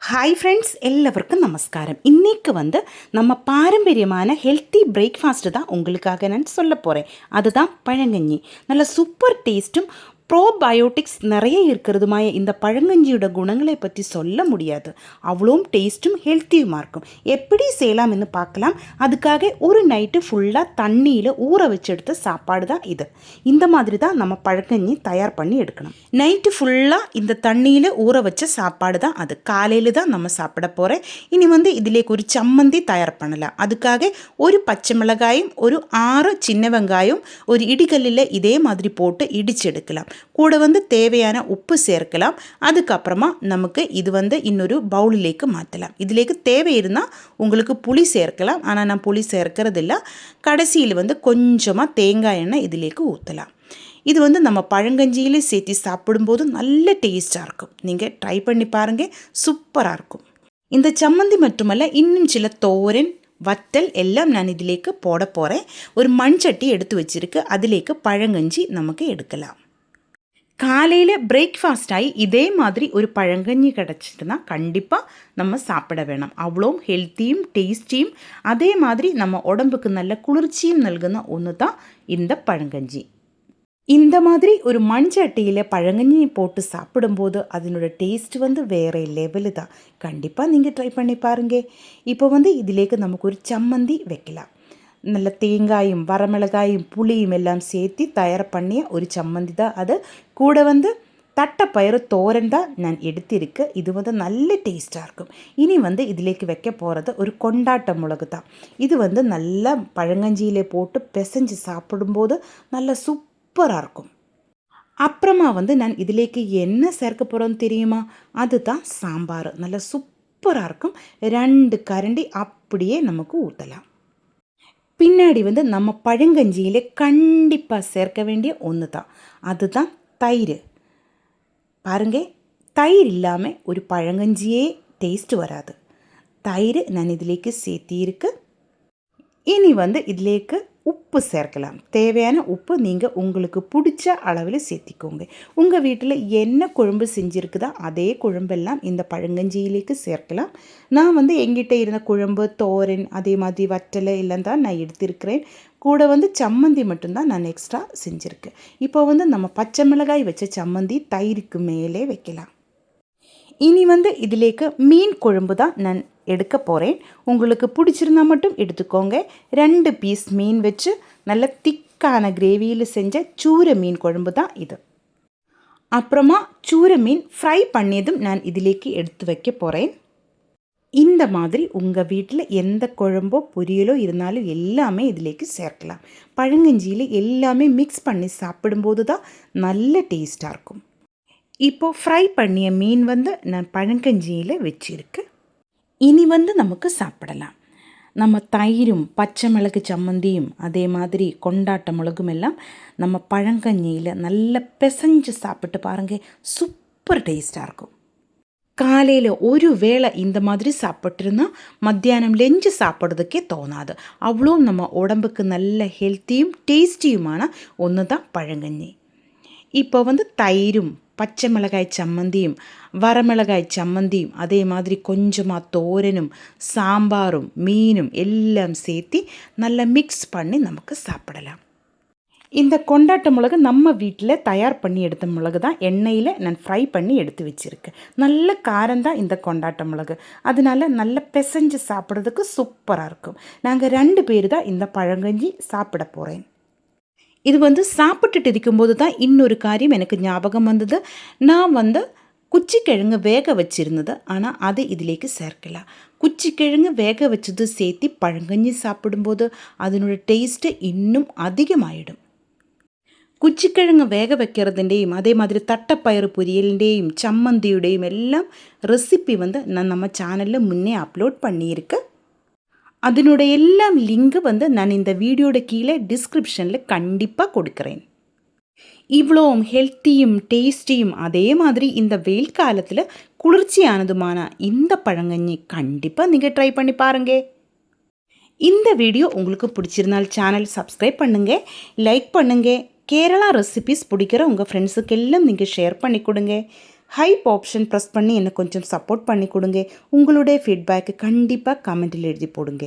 Hi friends, எல்லாருக்கும் நமஸ்காரம். இன்றைக்கு நம்ம பாரம்பரியமான ஹெல்த்தி பிரேக்ஃபாஸ்ட்டு தான் உங்களுக்காக நான் சொல்ல போகிறேன். அதுதான் பழங்கஞ்சி. நல்ல சூப்பர் டேஸ்ட்டும் ப்ரோபயோட்டிக்ஸ் நிறைய இருக்கிறதுமாய இந்த பழங்கஞ்சியோட குணங்களை பற்றி சொல்ல முடியாது. அவ்வளோவும் டேஸ்ட்டும் ஹெல்த்தியுமாக இருக்கும். எப்படி செய்யலாம்னு பார்க்கலாம். அதுக்காக ஒரு நைட்டு ஃபுல்லாக தண்ணியில் ஊற வச்சு எடுத்த சாப்பாடு தான் இது. இந்த மாதிரி தான் நம்ம பழங்கஞ்சி தயார் பண்ணி எடுக்கணும். நைட்டு ஃபுல்லாக இந்த தண்ணியில் ஊற வச்ச சாப்பாடு தான் அது. காலையில் தான் நம்ம சாப்பிட போகிறேன். இனி இதிலேக்கு ஒரு சம்மந்தி தயார் பண்ணலாம். அதுக்காக ஒரு பச்சை மிளகாயும் ஒரு 6 சின்ன வெங்காயம் ஒரு இடிகல்லில் இதே மாதிரி போட்டு இடிச்சு எடுக்கலாம். கூட தேவையான உப்பு சேர்க்கலாம். அதுக்கப்புறமா நமக்கு இது இன்னொரு பவுலிலேக்கு மாற்றலாம். இதிலேக்கு தேவை இருந்தால் உங்களுக்கு புளி சேர்க்கலாம். ஆனால் நான் புளி சேர்க்கறது இல்லை. கடைசியில் கொஞ்சமாக தேங்காய் எண்ணெய் இதிலேக்கு ஊற்றலாம். இது நம்ம பழங்கஞ்சியிலே சேர்த்து சாப்பிடும்போது நல்ல டேஸ்ட்டாக இருக்கும். நீங்கள் ட்ரை பண்ணி பாருங்கள், சூப்பராக இருக்கும். இந்த சம்மந்தி மட்டுமல்ல, இன்னும் சில தோரன் வத்தல் எல்லாம் நான் இதிலேக்கு போட போகிறேன். ஒரு மண்சட்டி எடுத்து வச்சுருக்கு. அதிலேக்கு பழங்கஞ்சி நமக்கு எடுக்கலாம். காலையில் பிரேக்ஃபாஸ்ட் ஆகி இதே மாதிரி ஒரு பழங்கஞ்சி கிடச்சிட்டுனா கண்டிப்பாக நம்ம சாப்பிட வேணும். அவ்வளோ ஹெல்த்தியும் டேஸ்டியும் அதே மாதிரி நம்ம உடம்புக்கு நல்ல குளிர்ச்சியும் நல்குன ஒன்று தான் இந்த பழங்கஞ்சி. இந்த மாதிரி ஒரு மண்சட்டியில் பழங்கஞ்சி போட்டு சாப்பிடும்போது அதனோட டேஸ்ட் வேறு லெவலு தான். கண்டிப்பாக நீங்கள் ட்ரை பண்ணி பாருங்கள். இப்போ இதிலேக்கு நமக்கு ஒரு சம்மந்தி வைக்கலாம். நல்ல தேங்காயும் வரமிளகாயும் புளியும் எல்லாம் சேர்த்து தயார் பண்ணிய ஒரு சம்மந்தி தான் அது. கூட தட்டைப்பயிறு தோரன் தான் நான் எடுத்திருக்கு. இது நல்ல டேஸ்ட்டாக இருக்கும். இனி இதிலேக்கு வைக்க போகிறது ஒரு கொண்டாட்ட மிளகு தான். இது நல்லா பழங்கஞ்சியிலே போட்டு பிசைஞ்சு சாப்பிடும்போது நல்ல சூப்பராக இருக்கும். அப்புறமா நான் இதிலேக்கு என்ன சேர்க்க போகிறோன்னு தெரியுமா? அதுதான் சாம்பார். நல்ல சூப்பராக இருக்கும். 2 கரண்டி அப்படியே நமக்கு ஊற்றலாம். பின்னாடி நம்ம பழங்கஞ்சியிலே கண்டிப்பாக சேர்க்க வேண்டிய ஒன்று தான். அதுதான் தயிர். பாருங்க, தயிர் இல்லாமல் ஒரு பழங்கஞ்சியே டேஸ்ட்டு வராது. தயிர் நான் இதிலேக்கு சேர்த்திருக்கு. இனி இதிலேக்கு உப்பு சேர்க்கலாம். தேவையான உப்பு நீங்கள் உங்களுக்கு பிடிச்ச அளவில் சேர்த்திக்கோங்க. உங்கள் வீட்டில் என்ன குழம்பு செஞ்சுருக்குதோ அதே குழம்பெல்லாம் இந்த பழங்கஞ்சியிலேக்கு சேர்க்கலாம். நான் எங்கிட்ட இருந்த குழம்பு தோரன் அதே மாதிரி வற்றலை எல்லாம் தான் நான் எடுத்திருக்கிறேன். கூட சம்மந்தி மட்டும்தான் நான் எக்ஸ்ட்ரா செஞ்சுருக்கேன். இப்போ நம்ம பச்சை மிளகாய் வச்ச சம்மந்தி தயிருக்கு மேலே வைக்கலாம். இனி இதிலேக்கு மீன் குழம்பு தான் நான் எடுக்க போகிறேன். உங்களுக்கு பிடிச்சிருந்தா மட்டும் எடுத்துக்கோங்க. 2 பீஸ் மீன் வச்சு நல்ல திக்கான கிரேவியில் செஞ்ச சூரை மீன் குழம்பு தான் இது. அப்புறமா சூரை மீன் ஃப்ரை பண்ணியதும் நான் இதிலேக்கு எடுத்து வைக்க போகிறேன். இந்த மாதிரி உங்கள் வீட்டில் எந்த குழம்போ பொரியலோ இருந்தாலும் எல்லாமே இதிலேக்கு சேர்க்கலாம். பழங்கஞ்சியில் எல்லாமே மிக்ஸ் பண்ணி சாப்பிடும்போது தான் நல்ல டேஸ்ட்டாக இருக்கும். இப்போது ஃப்ரை பண்ணிய மீன் நான் பழங்கஞ்சியில் வச்சுருக்கு. இனி நமக்கு சாப்பிடலாம். நம்ம தயிரும் பச்சை மிளகு சம்மந்தியும் அதே மாதிரி கொண்டாட்ட மிளகும் எல்லாம் நம்ம பழங்கஞ்சியில் நல்லா பிசைஞ்சு சாப்பிட்டு பாருங்கள், சூப்பர் டேஸ்ட்டாக இருக்கும். காலையில் ஒரு வேளை இந்த மாதிரி சாப்பிட்ருந்தா மத்தியானம் லெஞ்சு சாப்பிட்றதுக்கே தோணாது. அவ்வளோ நம்ம உடம்புக்கு நல்ல ஹெல்த்தியும் டேஸ்டியுமான ஒன்று தான் பழங்கஞ்சி. இப்போ தயிரும் பச்சை மிளகாய் சம்மந்தியும் வரமிளகாய் சம்மந்தியும் அதே மாதிரி கொஞ்சமாக தோரனும் சாம்பாரும் மீனும் எல்லாம் சேர்த்து நல்லா மிக்ஸ் பண்ணி நமக்கு சாப்பிடலாம். இந்த கொண்டாட்ட மிளகு நம்ம வீட்டில் தயார் பண்ணி எடுத்த மிளகு தான். எண்ணெயில் நான் ஃப்ரை பண்ணி எடுத்து வச்சுருக்கேன். நல்ல காரம்தான் இந்த கொண்டாட்ட மிளகு. அதனால நல்லா பிசைஞ்சு சாப்பிட்றதுக்கு சூப்பராக இருக்கும். நாங்கள் 2 பேர் தான் இந்த பழங்கஞ்சி சாப்பிட போகிறேன். இது சாப்பிட்டுட்டு இருக்கும்போது தான் இன்னொரு காரியம் எனக்கு ஞாபகம் வந்தது. நான் குச்சிக்கிழங்கு வேக வச்சுருந்தது, ஆனால் அது இதிலேக்கு சேர்க்கலாம். குச்சிக்கிழங்கு வேக வச்சது சேர்த்து பழங்கஞ்சி சாப்பிடும்போது அதனோட டேஸ்ட்டு இன்னும் அதிகமாகிடும். குச்சிக்கிழங்கு வேக வைக்கிறதுൻ്റെയും அதே மாதிரி தட்டைப்பயிறு பொரியலிൻ്റെയും சம்மந்தியுடையும் எல்லாம் ரெசிபி நான் நம்ம சேனலில் முன்னே அப்லோட் பண்ணியிருக்கேன். அதனுடைய எல்லாம் லிங்கு நான் இந்த வீடியோட கீழே டிஸ்கிரிப்ஷனில் கண்டிப்பாக கொடுக்குறேன். இவ்வளோ ஹெல்த்தியும் டேஸ்டியும் அதே மாதிரி இந்த வெயில் காலத்தில் குளிர்ச்சியானதுமான இந்த பழங்கஞ்சி கண்டிப்பாக நீங்கள் ட்ரை பண்ணி பாருங்கள். இந்த வீடியோ உங்களுக்கு பிடிச்சிருந்தால் சேனல் சப்ஸ்கிரைப் பண்ணுங்கள், லைக் பண்ணுங்கள். கேரளா ரெசிபிஸ் பிடிக்கிற உங்கள் ஃப்ரெண்ட்ஸுக்கு எல்லாம் நீங்கள் ஷேர் பண்ணி கொடுங்க. ஹைப் ஆப்ஷன் ப்ரெஸ் பண்ணி என்னை கொஞ்சம் சப்போர்ட் பண்ணி கொடுங்க. உங்களுடைய ஃபீட்பேக்கு கண்டிப்பாக கமெண்ட்டில் எழுதி போடுங்க.